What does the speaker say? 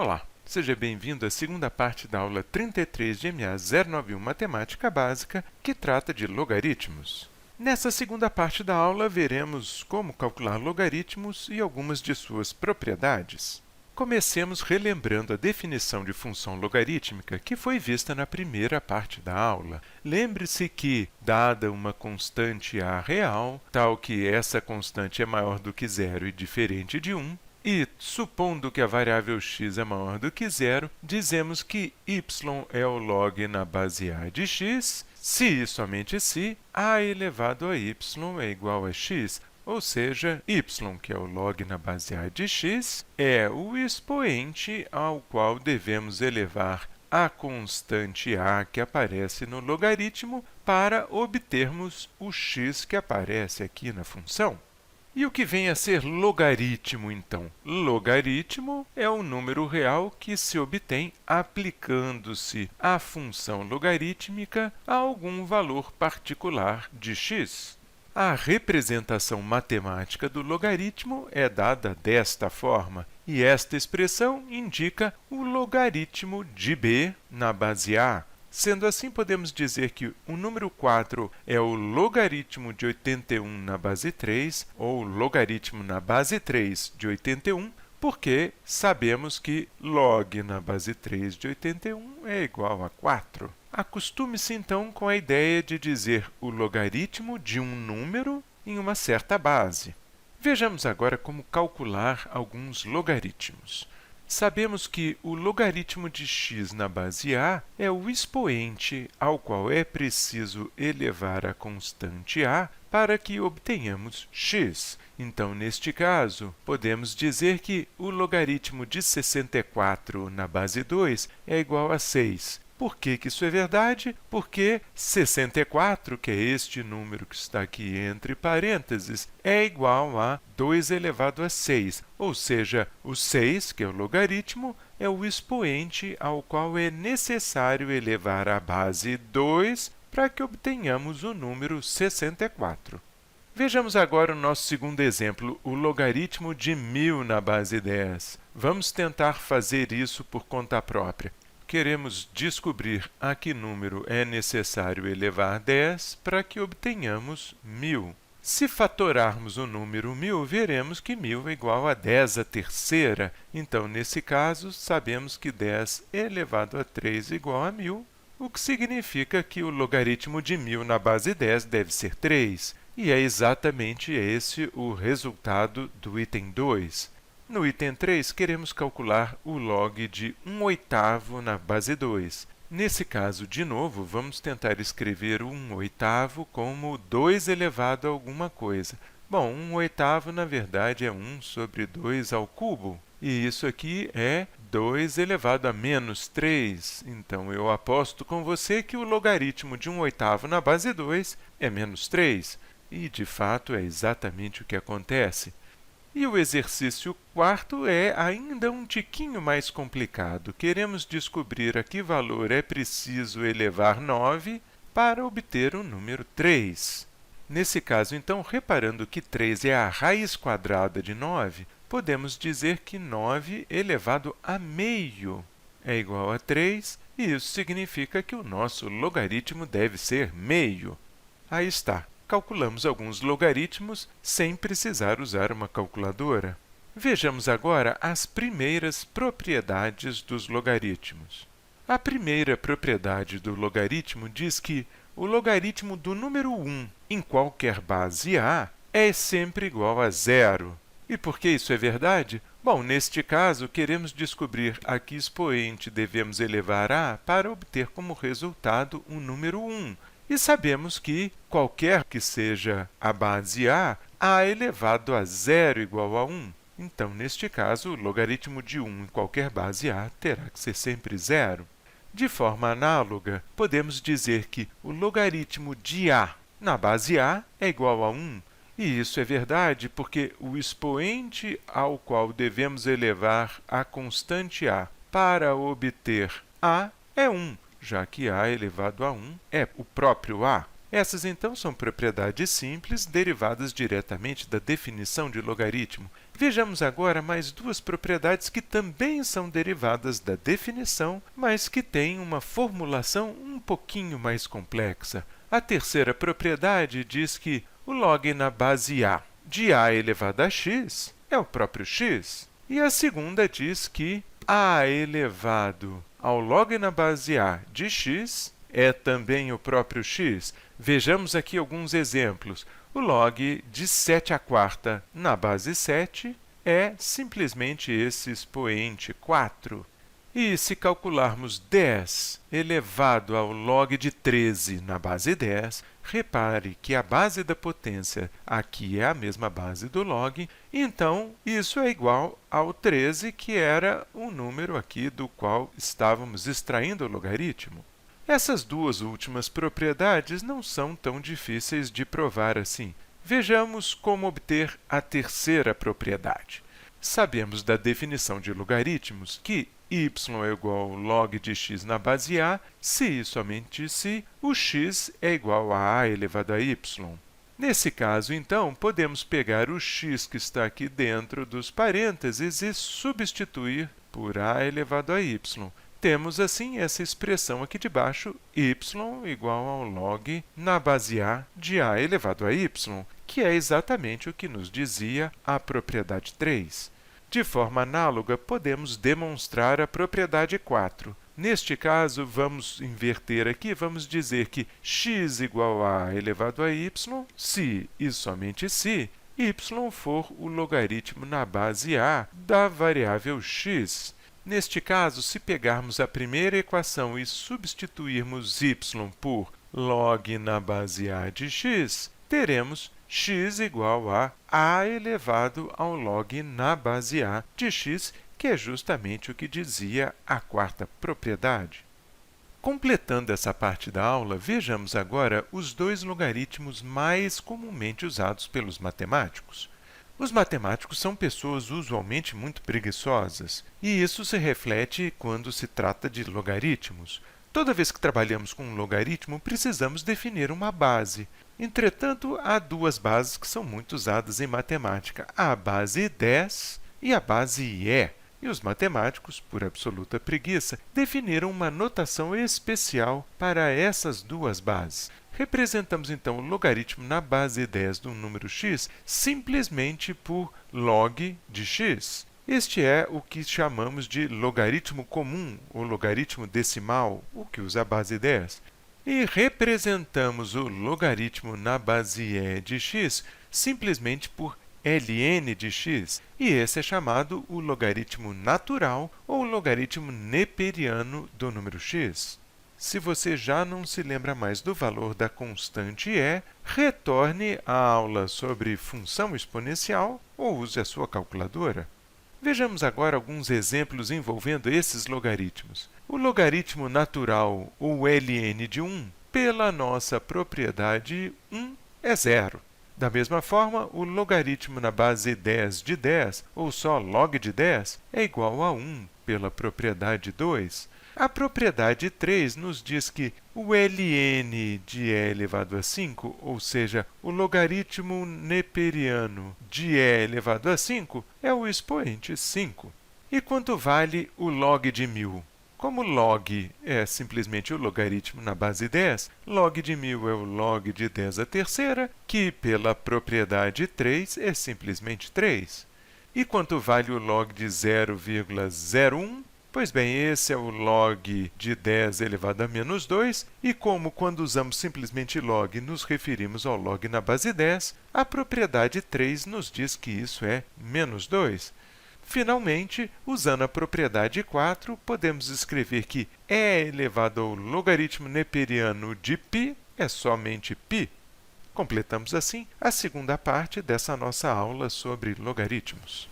Olá, seja bem-vindo à segunda parte da aula 33 de MA 091 Matemática Básica, que trata de logaritmos. Nessa segunda parte da aula, veremos como calcular logaritmos e algumas de suas propriedades. Comecemos relembrando a definição de função logarítmica que foi vista na primeira parte da aula. Lembre-se que, dada uma constante a real, tal que essa constante é maior do que zero e diferente de 1, e, supondo que a variável x é maior do que zero, dizemos que y é o log na base a de x, se e somente se a elevado a y é igual a x, ou seja, y, que é o log na base a de x, é o expoente ao qual devemos elevar a constante a que aparece no logaritmo para obtermos o x que aparece aqui na função. E o que vem a ser logaritmo, então? Logaritmo é o número real que se obtém aplicando-se a função logarítmica a algum valor particular de x. A representação matemática do logaritmo é dada desta forma, e esta expressão indica o logaritmo de b na base a. Sendo assim, podemos dizer que o número 4 é o logaritmo de 81 na base 3, ou logaritmo na base 3 de 81, porque sabemos que log na base 3 de 81 é igual a 4. Acostume-se, então, com a ideia de dizer o logaritmo de um número em uma certa base. Vejamos agora como calcular alguns logaritmos. Sabemos que o logaritmo de x na base a é o expoente ao qual é preciso elevar a constante a para que obtenhamos x. Então, neste caso, podemos dizer que o logaritmo de 64 na base 2 é igual a 6. Por que isso é verdade? Porque 64, que é este número que está aqui entre parênteses, é igual a 2 elevado a 6, ou seja, o 6, que é o logaritmo, é o expoente ao qual é necessário elevar a base 2 para que obtenhamos o número 64. Vejamos agora o nosso segundo exemplo, o logaritmo de 1000 na base 10. Vamos tentar fazer isso por conta própria. Queremos descobrir a que número é necessário elevar 10 para que obtenhamos 1000. Se fatorarmos o número 1000, veremos que 1000 é igual a 10 à terceira. Então, nesse caso, sabemos que 10 elevado a 3 é igual a 1000, o que significa que o logaritmo de 1000 na base 10 deve ser 3. E é exatamente esse o resultado do item 2. No item 3, queremos calcular o log de 1/8 na base 2. Nesse caso, de novo, vamos tentar escrever o 1/8 como 2 elevado a alguma coisa. Bom, 1/8, na verdade, é 1 sobre 2 ao cubo. E isso aqui é 2 elevado a menos 3. Então, eu aposto com você que o logaritmo de 1/8 na base 2 é menos 3. E, de fato, é exatamente o que acontece. E o exercício quarto é ainda um tiquinho mais complicado. Queremos descobrir a que valor é preciso elevar 9 para obter o número 3. Nesse caso, então, reparando que 3 é a raiz quadrada de 9, podemos dizer que 9 elevado a meio é igual a 3, e isso significa que o nosso logaritmo deve ser meio. Aí está. Calculamos alguns logaritmos sem precisar usar uma calculadora. Vejamos agora as primeiras propriedades dos logaritmos. A primeira propriedade do logaritmo diz que o logaritmo do número 1 em qualquer base a é sempre igual a zero. E por que isso é verdade? Bom, neste caso, queremos descobrir a que expoente devemos elevar a para obter como resultado o número 1. E sabemos que, qualquer que seja a base a elevado a zero igual a 1. Então, neste caso, o logaritmo de 1 em qualquer base a terá que ser sempre zero. De forma análoga, podemos dizer que o logaritmo de a na base a é igual a 1. E isso é verdade porque o expoente ao qual devemos elevar a constante a para obter a é 1. Já que a elevado a 1 é o próprio a. Essas, então, são propriedades simples derivadas diretamente da definição de logaritmo. Vejamos agora mais duas propriedades que também são derivadas da definição, mas que têm uma formulação um pouquinho mais complexa. A terceira propriedade diz que o log na base a de a elevado a x é o próprio x. E a segunda diz que a elevado ao log na base a de x é também o próprio x. Vejamos aqui alguns exemplos. O log de 7/4 na base 7 é simplesmente esse expoente 4. E se calcularmos 10 elevado ao log de 13 na base 10, repare que a base da potência aqui é a mesma base do log, então isso é igual ao 13, que era o número aqui do qual estávamos extraindo o logaritmo. Essas duas últimas propriedades não são tão difíceis de provar assim. Vejamos como obter a terceira propriedade. Sabemos da definição de logaritmos que y é igual ao log de x na base a, se e somente se o x é igual a elevado a y. Nesse caso, então, podemos pegar o x que está aqui dentro dos parênteses e substituir por a elevado a y. Temos, assim, essa expressão aqui de baixo, y igual ao log na base a de a elevado a y, que é exatamente o que nos dizia a propriedade 3. De forma análoga, podemos demonstrar a propriedade 4. Neste caso, vamos inverter aqui, vamos dizer que x igual a elevado a y, se e somente se y for o logaritmo na base a da variável x. Neste caso, se pegarmos a primeira equação e substituirmos y por log na base a de x, teremos x igual a elevado ao log na base a de x, que é justamente o que dizia a quarta propriedade. Completando essa parte da aula, vejamos agora os dois logaritmos mais comumente usados pelos matemáticos. Os matemáticos são pessoas usualmente muito preguiçosas, e isso se reflete quando se trata de logaritmos. Toda vez que trabalhamos com um logaritmo, precisamos definir uma base. Entretanto, há duas bases que são muito usadas em matemática, a base 10 e a base e. E os matemáticos, por absoluta preguiça, definiram uma notação especial para essas duas bases. Representamos, então, o logaritmo na base 10 do número x simplesmente por log de x. Este é o que chamamos de logaritmo comum, ou logaritmo decimal, o que usa a base 10. E representamos o logaritmo na base e de x simplesmente por ln de x, e esse é chamado o logaritmo natural ou logaritmo neperiano do número x. Se você já não se lembra mais do valor da constante e, retorne à aula sobre função exponencial ou use a sua calculadora. Vejamos agora alguns exemplos envolvendo esses logaritmos. O logaritmo natural, ou ln de 1, pela nossa propriedade 1, é zero. Da mesma forma, o logaritmo na base 10 de 10, ou só log de 10, é igual a 1 pela propriedade 2. A propriedade 3 nos diz que o ln de e elevado a 5, ou seja, o logaritmo neperiano de e elevado a 5, é o expoente 5. E quanto vale o log de 1000? Como log é simplesmente o logaritmo na base 10, log de 1000 é o log de 10 à terceira, que pela propriedade 3 é simplesmente 3. E quanto vale o log de 0,01? Pois bem, esse é o log de 10 elevado a menos 2, e como quando usamos simplesmente log nos referimos ao log na base 10, a propriedade 3 nos diz que isso é menos 2. Finalmente, usando a propriedade 4, podemos escrever que e elevado ao logaritmo neperiano de π é somente π. Completamos assim a segunda parte dessa nossa aula sobre logaritmos.